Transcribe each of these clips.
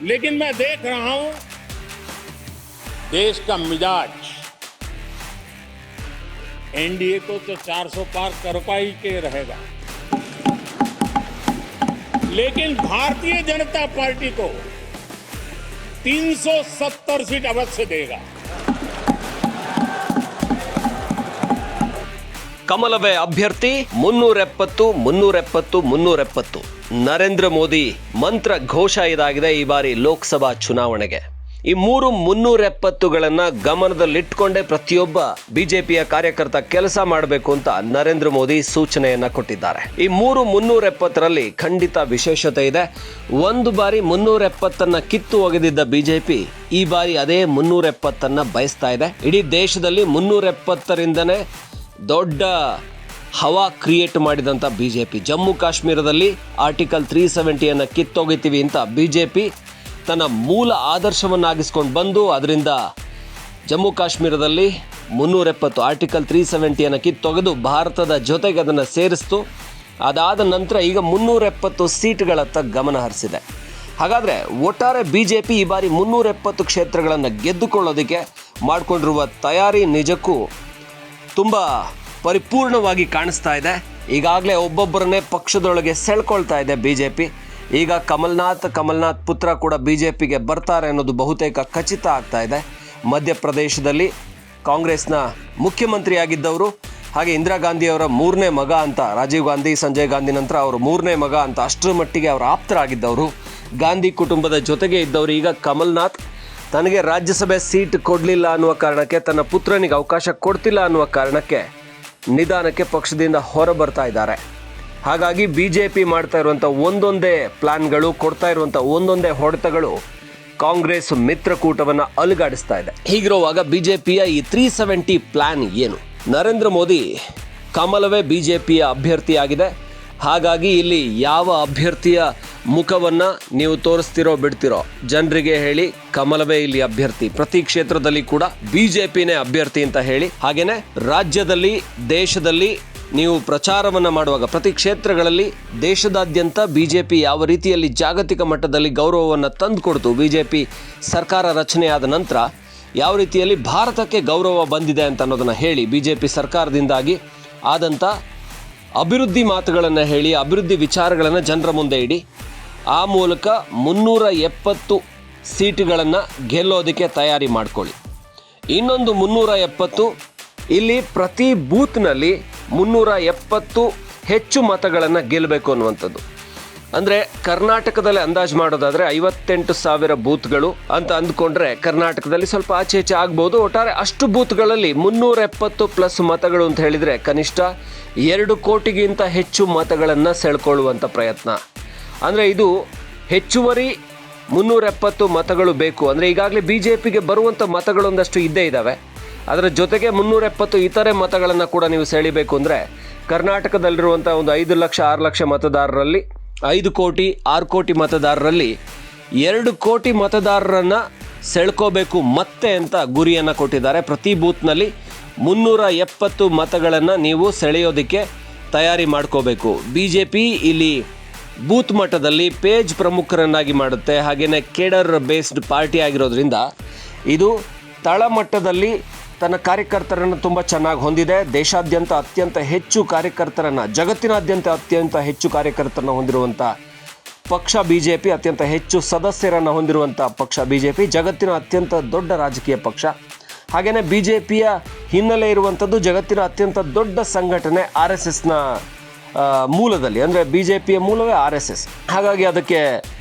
लेकिन मैं देख रहा हूं देश का मिजाज एनडीए को तो 400 पार कर पाई के रहेगा, लेकिन भारतीय जनता पार्टी को 370 सीट अवश्य देगा। ಕಮಲವೇ ಅಭ್ಯರ್ಥಿ 370 370 370 ನರೇಂದ್ರ ಮೋದಿ ಮಂತ್ರ ಘೋಷ ಇದಾಗಿದೆ ಈ ಬಾರಿ ಲೋಕಸಭಾ ಚುನಾವಣೆಗೆ. ಈ 370ಗಳನ್ನು ಗಮನದಲ್ಲಿಟ್ಟುಕೊಂಡೇ ಪ್ರತಿಯೊಬ್ಬ ಬಿಜೆಪಿಯ ಕಾರ್ಯಕರ್ತ ಕೆಲಸ ಮಾಡಬೇಕು ಅಂತ ನರೇಂದ್ರ ಮೋದಿ ಸೂಚನೆಯನ್ನ ಕೊಟ್ಟಿದ್ದಾರೆ. ಈ 370ರಲ್ಲಿ ಖಂಡಿತ ವಿಶೇಷತೆ ಇದೆ. ಒಂದು ಬಾರಿ 370 ಕಿತ್ತು ಒಗೆದಿದ್ದ ಬಿಜೆಪಿ ಈ ಬಾರಿ ಅದೇ 370 ಬಯಸ್ತಾ ಇದೆ. ಇಡೀ ದೇಶದಲ್ಲಿ 370ರಿಂದನೇ ದೊಡ್ಡ ಹವಾ ಕ್ರಿಯೇಟ್ ಮಾಡಿದಂಥ ಬಿಜೆಪಿ ಜಮ್ಮು ಕಾಶ್ಮೀರದಲ್ಲಿ ಆರ್ಟಿಕಲ್ 370 ಕಿತ್ತೊಗಿತೀವಿ ಅಂತ ಬಿಜೆಪಿ ತನ್ನ ಮೂಲ ಆದರ್ಶವನ್ನಾಗಿಸ್ಕೊಂಡು ಬಂದು ಅದರಿಂದ ಜಮ್ಮು ಕಾಶ್ಮೀರದಲ್ಲಿ 370 ಆರ್ಟಿಕಲ್ 370 ಕಿತ್ತೊಗೆದು ಭಾರತದ ಜೊತೆಗೆ ಅದನ್ನು ಸೇರಿಸ್ತು. ಅದಾದ ನಂತರ ಈಗ 370 ಸೀಟ್ಗಳತ್ತ ಗಮನ ಹರಿಸಿದೆ. ಹಾಗಾದರೆ ಒಟ್ಟಾರೆ ಬಿಜೆಪಿ ಈ ಬಾರಿ 370 ಕ್ಷೇತ್ರಗಳನ್ನು ಗೆದ್ದುಕೊಳ್ಳೋದಕ್ಕೆ ಮಾಡಿಕೊಂಡಿರುವ ತಯಾರಿ ನಿಜಕ್ಕೂ ತುಂಬ ಪರಿಪೂರ್ಣವಾಗಿ ಕಾಣಿಸ್ತಾ ಇದೆ. ಈಗಾಗಲೇ ಒಬ್ಬೊಬ್ಬರನ್ನೇ ಪಕ್ಷದೊಳಗೆ ಸೆಳ್ಕೊಳ್ತಾ ಇದೆ ಬಿಜೆಪಿ. ಈಗ ಕಮಲ್ನಾಥ್ ಪುತ್ರ ಕೂಡ ಬಿಜೆಪಿಗೆ ಬರ್ತಾರೆ ಅನ್ನೋದು ಬಹುತೇಕ ಖಚಿತ ಆಗ್ತಾ ಇದೆ. ಮಧ್ಯಪ್ರದೇಶದಲ್ಲಿ ಕಾಂಗ್ರೆಸ್ನ ಮುಖ್ಯಮಂತ್ರಿಯಾಗಿದ್ದವರು, ಹಾಗೆ ಇಂದಿರಾ ಗಾಂಧಿಯವರ 3ನೇ ಮಗ ಅಂತ, ರಾಜೀವ್ ಗಾಂಧಿ ಸಂಜಯ್ ಗಾಂಧಿ ನಂತರ ಅವರು 3ನೇ ಮಗ ಅಂತ ಅಷ್ಟರ ಮಟ್ಟಿಗೆ ಅವರ ಆಪ್ತರಾಗಿದ್ದವರು, ಗಾಂಧಿ ಕುಟುಂಬದ ಜೊತೆಗೆ ಇದ್ದವರು. ಈಗ ಕಮಲ್ನಾಥ್ ತನಗೆ ರಾಜ್ಯಸಭೆ ಸೀಟ್ ಕೊಡಲಿಲ್ಲ ಅನ್ನುವ ಕಾರಣಕ್ಕೆ, ತನ್ನ ಪುತ್ರನಿಗೆ ಅವಕಾಶ ಕೊಡ್ತಿಲ್ಲ ಅನ್ನುವ ಕಾರಣಕ್ಕೆ ನಿಧಾನಕ್ಕೆ ಪಕ್ಷದಿಂದ ಹೊರ ಬರ್ತಾ ಇದ್ದಾರೆ. ಹಾಗಾಗಿ ಬಿಜೆಪಿ ಮಾಡ್ತಾ ಇರುವಂಥ ಒಂದೊಂದೇ ಪ್ಲಾನ್ಗಳು, ಕೊಡ್ತಾ ಇರುವಂಥ ಒಂದೊಂದೇ ಹೊಡೆತಗಳು ಕಾಂಗ್ರೆಸ್ ಮಿತ್ರಕೂಟವನ್ನು ಅಲುಗಾಡಿಸ್ತಾ ಇದೆ. ಹೀಗಿರುವಾಗ ಬಿಜೆಪಿಯ ಈ 370 ಪ್ಲಾನ್ ಏನು? ನರೇಂದ್ರ ಮೋದಿ ಕಮಲವೇ ಬಿಜೆಪಿಯ ಅಭ್ಯರ್ಥಿಯಾಗಿದೆ. ಹಾಗಾಗಿ ಇಲ್ಲಿ ಯಾವ ಅಭ್ಯರ್ಥಿಯ ಮುಖವನ್ನು ನೀವು ತೋರಿಸ್ತಿರೋ ಬಿಡ್ತಿರೋ ಜನರಿಗೆ ಹೇಳಿ, ಕಮಲವೇ ಇಲ್ಲಿ ಅಭ್ಯರ್ಥಿ, ಪ್ರತಿ ಕ್ಷೇತ್ರದಲ್ಲಿ ಕೂಡ ಬಿಜೆಪಿನೇ ಅಭ್ಯರ್ಥಿ ಅಂತ ಹೇಳಿ. ಹಾಗೇನೆ ರಾಜ್ಯದಲ್ಲಿ, ದೇಶದಲ್ಲಿ ನೀವು ಪ್ರಚಾರವನ್ನು ಮಾಡುವಾಗ ಪ್ರತಿ ಕ್ಷೇತ್ರಗಳಲ್ಲಿ ದೇಶದಾದ್ಯಂತ ಬಿಜೆಪಿ ಯಾವ ರೀತಿಯಲ್ಲಿ ಜಾಗತಿಕ ಮಟ್ಟದಲ್ಲಿ ಗೌರವವನ್ನು ತಂದುಕೊಡ್ತು, ಬಿಜೆಪಿ ಸರ್ಕಾರ ರಚನೆಯಾದ ನಂತರ ಯಾವ ರೀತಿಯಲ್ಲಿ ಭಾರತಕ್ಕೆ ಗೌರವ ಬಂದಿದೆ ಅಂತ ಅನ್ನೋದನ್ನು ಹೇಳಿ, ಬಿಜೆಪಿ ಸರ್ಕಾರದಿಂದಾಗಿ ಆದಂಥ ಅಭಿವೃದ್ಧಿ ಮಾತುಗಳನ್ನು ಹೇಳಿ, ಅಭಿವೃದ್ಧಿ ವಿಚಾರಗಳನ್ನು ಜನರ ಮುಂದೆ ಇಡಿ. ಆ ಮೂಲಕ 370 ಸೀಟುಗಳನ್ನು ಗೆಲ್ಲೋದಕ್ಕೆ ತಯಾರಿ ಮಾಡಿಕೊಳ್ಳಿ. ಇನ್ನೊಂದು 370, ಇಲ್ಲಿ ಪ್ರತಿ ಬೂತ್ನಲ್ಲಿ 370 ಹೆಚ್ಚು ಮತಗಳನ್ನು ಗೆಲ್ಲಬೇಕು ಅನ್ನುವಂಥದ್ದು. ಅಂದರೆ ಕರ್ನಾಟಕದಲ್ಲಿ ಅಂದಾಜು ಮಾಡೋದಾದರೆ 58,000 ಬೂತ್ಗಳು ಅಂತ ಅಂದ್ಕೊಂಡ್ರೆ ಕರ್ನಾಟಕದಲ್ಲಿ ಸ್ವಲ್ಪ ಆಚೆ ಈಚೆ ಆಗ್ಬೋದು. ಒಟ್ಟಾರೆ ಅಷ್ಟು ಬೂತ್ಗಳಲ್ಲಿ 370 ಪ್ಲಸ್ ಮತಗಳು ಅಂತ ಹೇಳಿದರೆ ಕನಿಷ್ಠ 2 ಕೋಟಿಗಿಂತ ಹೆಚ್ಚು ಮತಗಳನ್ನು ಸೆಳ್ಕೊಳ್ಳುವಂಥ ಪ್ರಯತ್ನ. ಅಂದರೆ ಇದು ಹೆಚ್ಚುವರಿ 370 ಮತಗಳು ಬೇಕು. ಅಂದರೆ ಈಗಾಗಲೇ ಬಿ ಜೆ ಪಿಗೆ ಬರುವಂಥ ಮತಗಳೊಂದಷ್ಟು ಇದ್ದೇ ಇದ್ದಾವೆ. ಅದರ ಜೊತೆಗೆ 370 ಇತರೆ ಮತಗಳನ್ನು ಕೂಡ ನೀವು ಸೆಳಿಬೇಕು ಅಂದರೆ ಕರ್ನಾಟಕದಲ್ಲಿರುವಂಥ ಒಂದು 5 ಲಕ್ಷ 6 ಲಕ್ಷ ಮತದಾರರಲ್ಲಿ 5 ಕೋಟಿ 6 ಕೋಟಿ ಮತದಾರರಲ್ಲಿ 2 ಕೋಟಿ ಮತದಾರರನ್ನು ಸೆಳ್ಕೋಬೇಕು ಮತ್ತೆ ಅಂತ ಗುರಿಯನ್ನು ಕೊಟ್ಟಿದ್ದಾರೆ. ಪ್ರತಿ ಬೂತ್ನಲ್ಲಿ 370 ಮತಗಳನ್ನು ನೀವು ಸೆಳೆಯೋದಕ್ಕೆ ತಯಾರಿ ಮಾಡ್ಕೋಬೇಕು. ಬಿ ಜೆ ಪಿ ಇಲ್ಲಿ ಬೂತ್ ಮಟ್ಟದಲ್ಲಿ ಪೇಜ್ ಪ್ರಮುಖರನ್ನಾಗಿ ಮಾಡುತ್ತೆ. ಹಾಗೆಯೇ ಕೇಡರ್ ಬೇಸ್ಡ್ ಪಾರ್ಟಿ ಆಗಿರೋದ್ರಿಂದ ಇದು ತಳಮಟ್ಟದಲ್ಲಿ ತನ್ನ ಕಾರ್ಯಕರ್ತರನ್ನು ತುಂಬ ಚೆನ್ನಾಗಿ ಹೊಂದಿದೆ. ದೇಶಾದ್ಯಂತ ಅತ್ಯಂತ ಹೆಚ್ಚು ಕಾರ್ಯಕರ್ತರನ್ನು, ಜಗತ್ತಿನಾದ್ಯಂತ ಅತ್ಯಂತ ಹೆಚ್ಚು ಕಾರ್ಯಕರ್ತರನ್ನು ಹೊಂದಿರುವಂಥ ಪಕ್ಷ ಬಿ ಜೆ ಪಿ, ಅತ್ಯಂತ ಹೆಚ್ಚು ಸದಸ್ಯರನ್ನು ಹೊಂದಿರುವಂಥ ಪಕ್ಷ ಬಿ ಜೆ ಪಿ, ಜಗತ್ತಿನ ಅತ್ಯಂತ ದೊಡ್ಡ ರಾಜಕೀಯ ಪಕ್ಷ. ಹಾಗೆಯೇ ಬಿ ಜೆ ಪಿಯ ಹಿನ್ನೆಲೆ ಇರುವಂಥದ್ದು ಜಗತ್ತಿನ ಅತ್ಯಂತ ದೊಡ್ಡ ಸಂಘಟನೆ RSSನ ಮೂಲದಲ್ಲಿ, ಅಂದರೆ ಬಿ ಜೆ ಪಿಯ ಮೂಲವೇ RSS. ಹಾಗಾಗಿ ಅದಕ್ಕೆ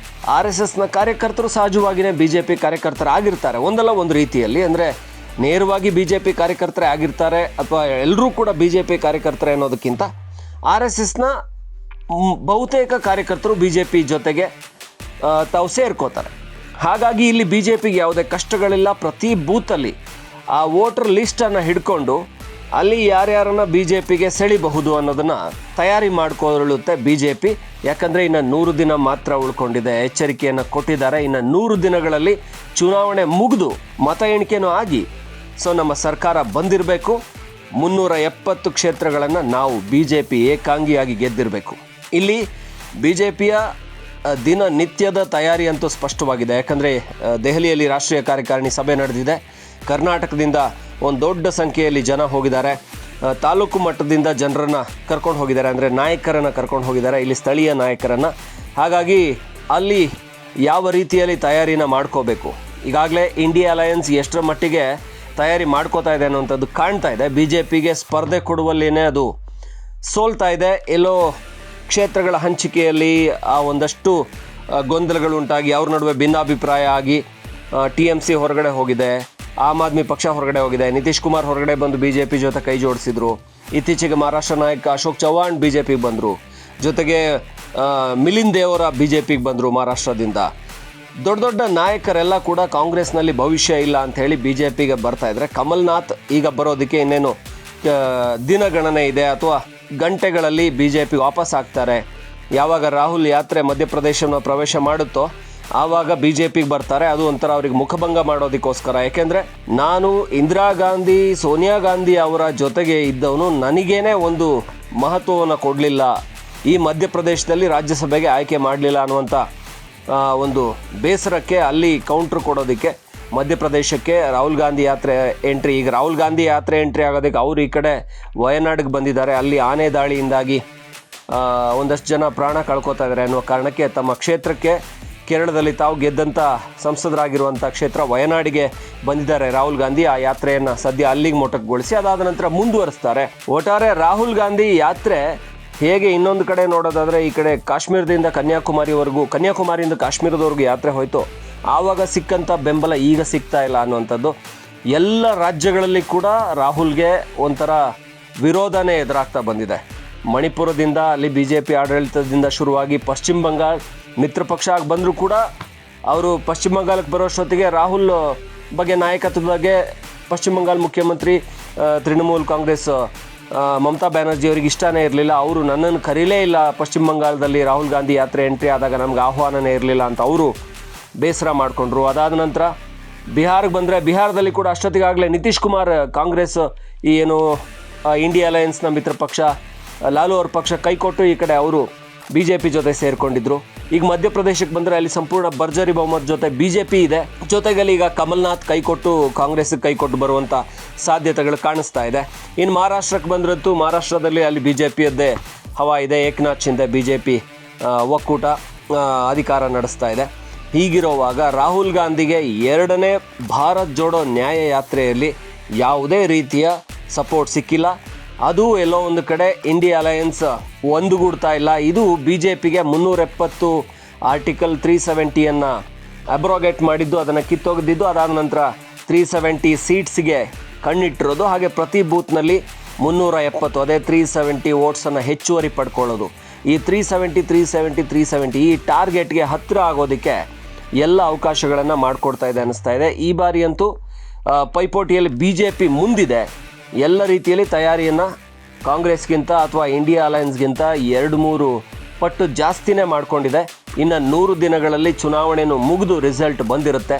RSSನ ಕಾರ್ಯಕರ್ತರು ಸಹಜವಾಗಿಯೇ ಬಿ ಜೆ ಪಿ ಕಾರ್ಯಕರ್ತರಾಗಿರ್ತಾರೆ ಒಂದಲ್ಲ ಒಂದು ರೀತಿಯಲ್ಲಿ. ಅಂದರೆ ನೇರವಾಗಿ ಬಿ ಜೆ ಪಿ ಕಾರ್ಯಕರ್ತರೇ ಆಗಿರ್ತಾರೆ ಅಥವಾ ಎಲ್ಲರೂ ಕೂಡ ಬಿ ಜೆ ಪಿ ಕಾರ್ಯಕರ್ತರೇ ಅನ್ನೋದಕ್ಕಿಂತ RSSನ ಬಹುತೇಕ ಕಾರ್ಯಕರ್ತರು ಬಿ ಜೆ ಪಿ ಜೊತೆಗೆ ತಾವು ಸೇರ್ಕೋತಾರೆ. ಹಾಗಾಗಿ ಇಲ್ಲಿ ಬಿ ಜೆ ಪಿಗೆ ಯಾವುದೇ ಕಷ್ಟಗಳಿಲ್ಲ. ಪ್ರತಿ ಬೂತಲ್ಲಿ ಆ ವೋಟರ್ ಲಿಸ್ಟನ್ನು ಹಿಡ್ಕೊಂಡು ಅಲ್ಲಿ ಯಾರ್ಯಾರನ್ನು ಬಿ ಜೆ ಪಿಗೆ ಸೆಳಿಬಹುದು ಅನ್ನೋದನ್ನು ತಯಾರಿ ಮಾಡಿಕೊಳ್ಳುತ್ತೆ ಬಿ ಜೆ ಪಿ. ಯಾಕಂದರೆ ಇನ್ನು 100 ದಿನ ಮಾತ್ರ ಉಳ್ಕೊಂಡಿದೆ. ಎಚ್ಚರಿಕೆಯನ್ನು ಕೊಟ್ಟಿದ್ದಾರೆ. ಇನ್ನು 100 ದಿನಗಳಲ್ಲಿ ಚುನಾವಣೆ ಮುಗಿದು ಮತ ಎಣಿಕೆನೂ ಆಗಿ ನಮ್ಮ ಸರ್ಕಾರ ಬಂದಿರಬೇಕು. 370 ಕ್ಷೇತ್ರಗಳನ್ನು ನಾವು ಬಿ ಜೆ ಪಿ ಏಕಾಂಗಿಯಾಗಿ ಗೆದ್ದಿರಬೇಕು. ಇಲ್ಲಿ ಬಿ ಜೆ ಪಿಯ ದಿನನಿತ್ಯದ ತಯಾರಿ ಅಂತೂ ಸ್ಪಷ್ಟವಾಗಿದೆ. ಯಾಕಂದರೆ ದೆಹಲಿಯಲ್ಲಿ ರಾಷ್ಟ್ರೀಯ ಕಾರ್ಯಕಾರಿಣಿ ಸಭೆ ನಡೆದಿದೆ. ಕರ್ನಾಟಕದಿಂದ ಒಂದು ದೊಡ್ಡ ಸಂಖ್ಯೆಯಲ್ಲಿ ಜನ ಹೋಗಿದ್ದಾರೆ. ತಾಲೂಕು ಮಟ್ಟದಿಂದ ಜನರನ್ನು ಕರ್ಕೊಂಡು ಹೋಗಿದ್ದಾರೆ, ಅಂದರೆ ನಾಯಕರನ್ನು ಕರ್ಕೊಂಡು ಹೋಗಿದ್ದಾರೆ, ಇಲ್ಲಿ ಸ್ಥಳೀಯ ನಾಯಕರನ್ನು. ಹಾಗಾಗಿ ಅಲ್ಲಿ ಯಾವ ರೀತಿಯಲ್ಲಿ ತಯಾರಿನ ಮಾಡ್ಕೋಬೇಕು, ಈಗಾಗಲೇ ಇಂಡಿಯಾ ಅಲಯನ್ಸ್ ಎಷ್ಟರ ಮಟ್ಟಿಗೆ ತಯಾರಿ ಮಾಡ್ಕೋತಾ ಇದೆ ಅನ್ನೋಂಥದ್ದು ಕಾಣ್ತಾ ಇದೆ. BJPಗೆ ಸ್ಪರ್ಧೆ ಕೊಡುವಲ್ಲಿನೇ ಅದು ಸೋಲ್ತಾ ಇದೆ. ಎಲ್ಲೋ ಕ್ಷೇತ್ರಗಳ ಹಂಚಿಕೆಯಲ್ಲಿ ಆ ಒಂದಷ್ಟು ಗೊಂದಲಗಳುಂಟಾಗಿ ಅವ್ರ ನಡುವೆ ಭಿನ್ನಾಭಿಪ್ರಾಯ ಆಗಿ TMC ಹೊರಗಡೆ ಹೋಗಿದೆ, ಆಮ್ ಆದ್ಮಿ ಪಕ್ಷ ಹೊರಗಡೆ ಹೋಗಿದೆ, ನಿತೀಶ್ ಕುಮಾರ್ ಹೊರಗಡೆ ಬಂದು BJP ಜೊತೆ ಕೈ ಜೋಡಿಸಿದ್ರು. ಇತ್ತೀಚೆಗೆ ಮಹಾರಾಷ್ಟ್ರ ನಾಯಕ ಅಶೋಕ್ ಚವ್ಹಾಣ್ BJPಗೆ ಬಂದರು, ಜೊತೆಗೆ ಮಿಲಿಂದ್ ದೇವರ BJPಗೆ ಬಂದರು ಮಹಾರಾಷ್ಟ್ರದಿಂದ. ದೊಡ್ಡ ದೊಡ್ಡ ನಾಯಕರೆಲ್ಲ ಕೂಡ ಕಾಂಗ್ರೆಸ್ನಲ್ಲಿ ಭವಿಷ್ಯ ಇಲ್ಲ ಅಂಥೇಳಿ BJPಗೆ ಬರ್ತಾಯಿದ್ರೆ, ಕಮಲ್ನಾಥ್ ಈಗ ಬರೋದಕ್ಕೆ ಇನ್ನೇನು ದಿನಗಣನೆ ಇದೆ ಅಥವಾ ಗಂಟೆಗಳಲ್ಲಿ BJP ವಾಪಸ್ ಆಗ್ತಾರೆ. ಯಾವಾಗ ರಾಹುಲ್ ಯಾತ್ರೆ ಮಧ್ಯಪ್ರದೇಶವನ್ನು ಪ್ರವೇಶ ಮಾಡುತ್ತೋ ಆವಾಗ BJPಗೆ ಬರ್ತಾರೆ. ಅದು ಒಂಥರ ಅವ್ರಿಗೆ ಮುಖಭಂಗ ಮಾಡೋದಕ್ಕೋಸ್ಕರ. ಯಾಕೆಂದರೆ ನಾನು ಇಂದಿರಾ ಗಾಂಧಿ, ಸೋನಿಯಾ ಗಾಂಧಿ ಅವರ ಜೊತೆಗೆ ಇದ್ದವನು, ನನಗೇನೆ ಒಂದು ಮಹತ್ವವನ್ನು ಕೊಡಲಿಲ್ಲ, ಈ ಮಧ್ಯಪ್ರದೇಶದಲ್ಲಿ ರಾಜ್ಯಸಭೆಗೆ ಆಯ್ಕೆ ಮಾಡಲಿಲ್ಲ ಅನ್ನುವಂಥ ಒಂದು ಬೇಸರಕ್ಕೆ ಅಲ್ಲಿ ಕೌಂಟ್ರ್ ಕೊಡೋದಕ್ಕೆ ಮಧ್ಯಪ್ರದೇಶಕ್ಕೆ ರಾಹುಲ್ ಗಾಂಧಿ ಯಾತ್ರೆ ಎಂಟ್ರಿ. ಈಗ ರಾಹುಲ್ ಗಾಂಧಿ ಯಾತ್ರೆ ಎಂಟ್ರಿ ಆಗೋದಕ್ಕೆ ಅವರು ಈ ಕಡೆ ವಯನಾಡಿಗೆ ಬಂದಿದ್ದಾರೆ. ಅಲ್ಲಿ ಆನೆ ದಾಳಿಯಿಂದಾಗಿ ಒಂದಷ್ಟು ಜನ ಪ್ರಾಣ ಕಳ್ಕೊತಾ ಇದ್ದಾರೆ ಅನ್ನೋ ಕಾರಣಕ್ಕೆ ತಮ್ಮ ಕ್ಷೇತ್ರಕ್ಕೆ, ಕೇರಳದಲ್ಲಿ ತಾವು ಗೆದ್ದಂಥ ಸಂಸದರಾಗಿರುವಂಥ ಕ್ಷೇತ್ರ ವಯನಾಡಿಗೆ ಬಂದಿದ್ದಾರೆ ರಾಹುಲ್ ಗಾಂಧಿ. ಆ ಯಾತ್ರೆಯನ್ನು ಸದ್ಯ ಅಲ್ಲಿಗೆ ಮೊಟಕುಗೊಳಿಸಿ ಅದಾದ ನಂತರ ಮುಂದುವರಿಸ್ತಾರೆ. ಒಟ್ಟಾರೆ ರಾಹುಲ್ ಗಾಂಧಿ ಯಾತ್ರೆ ಹೇಗೆ ಇನ್ನೊಂದು ಕಡೆ ನೋಡೋದಾದರೆ, ಈ ಕಡೆ ಕಾಶ್ಮೀರದಿಂದ ಕನ್ಯಾಕುಮಾರಿವರೆಗೂ, ಕನ್ಯಾಕುಮಾರಿಯಿಂದ ಕಾಶ್ಮೀರದವರೆಗೂ ಯಾತ್ರೆ ಹೋಯಿತು, ಆವಾಗ ಸಿಕ್ಕಂಥ ಬೆಂಬಲ ಈಗ ಸಿಗ್ತಾ ಇಲ್ಲ ಅನ್ನುವಂಥದ್ದು. ಎಲ್ಲ ರಾಜ್ಯಗಳಲ್ಲಿ ಕೂಡ ರಾಹುಲ್ಗೆ ಒಂಥರ ವಿರೋಧನೇ ಎದುರಾಗ್ತಾ ಬಂದಿದೆ. ಮಣಿಪುರದಿಂದ ಅಲ್ಲಿ BJP ಆಡಳಿತದಿಂದ ಶುರುವಾಗಿ ಪಶ್ಚಿಮ ಬಂಗಾಳ ಮಿತ್ರ ಪಕ್ಷ ಆಗಿ ಬಂದರೂ ಕೂಡ ಅವರು ಪಶ್ಚಿಮ ಬಂಗಾಳಕ್ಕೆ ಬರೋಷ್ಟೊತ್ತಿಗೆ ರಾಹುಲ್ ಬಗ್ಗೆ, ನಾಯಕತ್ವದ ಬಗ್ಗೆ ಪಶ್ಚಿಮ ಬಂಗಾಳ ಮುಖ್ಯಮಂತ್ರಿ ತೃಣಮೂಲ್ ಕಾಂಗ್ರೆಸ್ ಮಮತಾ ಬ್ಯಾನರ್ಜಿ ಅವರಿಗೆ ಇಷ್ಟನೇ ಇರಲಿಲ್ಲ. ಅವರು ನನ್ನನ್ನು ಕರೀಲೇ ಇಲ್ಲ ಪಶ್ಚಿಮ ಬಂಗಾಳದಲ್ಲಿ ರಾಹುಲ್ ಗಾಂಧಿ ಯಾತ್ರೆ ಎಂಟ್ರಿ ಆದಾಗ, ನಮ್ಗೆ ಆಹ್ವಾನನೇ ಇರಲಿಲ್ಲ ಅಂತ ಅವರು ಬೇಸರ ಮಾಡಿಕೊಂಡ್ರು. ಅದಾದ ನಂತರ ಬಿಹಾರಿಗೆ ಬಂದರೆ, ಬಿಹಾರದಲ್ಲಿ ಕೂಡ ಅಷ್ಟೊತ್ತಿಗಾಗಲೇ ನಿತೀಶ್ ಕುಮಾರ್ ಕಾಂಗ್ರೆಸ್ ಈ ಏನು ಇಂಡಿಯಾ ಅಲಯನ್ಸ್ನ ಮಿತ್ರ ಪಕ್ಷ ಲಾಲು ಅವ್ರ ಪಕ್ಷ ಕೈಕೊಟ್ಟು ಈ ಕಡೆ ಅವರು BJP ಜೊತೆ ಸೇರಿಕೊಂಡಿದ್ರು. ಈಗ ಮಧ್ಯಪ್ರದೇಶಕ್ಕೆ ಬಂದರೆ ಅಲ್ಲಿ ಸಂಪೂರ್ಣ ಭರ್ಜರಿ ಬಹುಮತ ಜೊತೆ BJP ಇದೆ. ಜೊತೆಗಲ್ಲಿ ಈಗ ಕಮಲ್ನಾಥ್ ಕೈಕೊಟ್ಟು ಕಾಂಗ್ರೆಸ್ಗೆ ಕೈಕೊಟ್ಟು ಬರುವಂಥ ಸಾಧ್ಯತೆಗಳು ಕಾಣಿಸ್ತಾ ಇದೆ. ಇನ್ನು ಮಹಾರಾಷ್ಟ್ರಕ್ಕೆ ಬಂದ್ರಂತೂ ಮಹಾರಾಷ್ಟ್ರದಲ್ಲಿ ಅಲ್ಲಿ BJPಯದ್ದೇ ಹವಾ ಇದೆ. ಏಕನಾಥ್ ಶಿಂದೆ BJP ಒಕ್ಕೂಟ ಅಧಿಕಾರ ನಡೆಸ್ತಾ ಇದೆ. ಹೀಗಿರುವಾಗ ರಾಹುಲ್ ಗಾಂಧಿಗೆ ಎರಡನೇ ಭಾರತ್ ಜೋಡೋ ನ್ಯಾಯ ಯಾತ್ರೆಯಲ್ಲಿ ಯಾವುದೇ ರೀತಿಯ ಸಪೋರ್ಟ್ ಸಿಕ್ಕಿಲ್ಲ. ಅದು ಎಲ್ಲೋ ಒಂದು ಕಡೆ ಇಂಡಿಯಾ ಅಲಯನ್ಸ್ ಒಂದುಗೂಡ್ತಾ ಇಲ್ಲ. ಇದು BJPಗೆ 370 ಆರ್ಟಿಕಲ್ 370ಯನ್ನು ಅಬ್ರೋಗೇಟ್ ಮಾಡಿದ್ದು, ಅದನ್ನು ಕಿತ್ತೊಗೆದಿದ್ದು, ಅದಾದ ನಂತರ 370 ಸೀಟ್ಸ್ಗೆ ಕಣ್ಣಿಟ್ಟಿರೋದು. ಹಾಗೆ ಪ್ರತಿ ಬೂತ್ನಲ್ಲಿ 370, ಅದೇ 370 ವೋಟ್ಸನ್ನು ಹೆಚ್ಚುವರಿ ಪಡ್ಕೊಳ್ಳೋದು. ಈ 370 ಈ ಟಾರ್ಗೆಟ್ಗೆ ಹತ್ತಿರ ಆಗೋದಕ್ಕೆ ಎಲ್ಲ ಅವಕಾಶಗಳನ್ನು ಮಾಡಿಕೊಡ್ತಾ ಇದೆ ಅನ್ನಿಸ್ತಾ ಇದೆ. ಈ ಬಾರಿ ಅಂತೂ ಪೈಪೋಟಿಯಲ್ಲಿ BJP ಮುಂದಿದೆ. ಎಲ್ಲ ರೀತಿಯಲ್ಲಿ ತಯಾರಿಯನ್ನು ಕಾಂಗ್ರೆಸ್ಗಿಂತ ಅಥವಾ ಇಂಡಿಯಾ ಅಲಯನ್ಸ್ಗಿಂತ 2-3 ಪಟ್ಟು ಜಾಸ್ತಿನೇ ಮಾಡಿಕೊಂಡಿದೆ. ಇನ್ನು 100 ದಿನಗಳಲ್ಲಿ ಚುನಾವಣೆಯನ್ನು ಮುಗಿದು ರಿಸಲ್ಟ್ ಬಂದಿರುತ್ತೆ.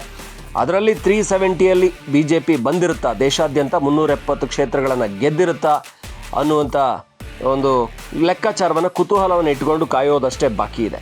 ಅದರಲ್ಲಿ 370ಯಲ್ಲಿ BJP ಬಂದಿರುತ್ತಾ, ದೇಶಾದ್ಯಂತ 370 ಕ್ಷೇತ್ರಗಳನ್ನು ಗೆದ್ದಿರುತ್ತಾ ಅನ್ನುವಂಥ ಒಂದು ಲೆಕ್ಕಾಚಾರವನ್ನು, ಕುತೂಹಲವನ್ನು ಇಟ್ಟುಕೊಂಡು ಕಾಯೋದಷ್ಟೇ ಬಾಕಿ ಇದೆ.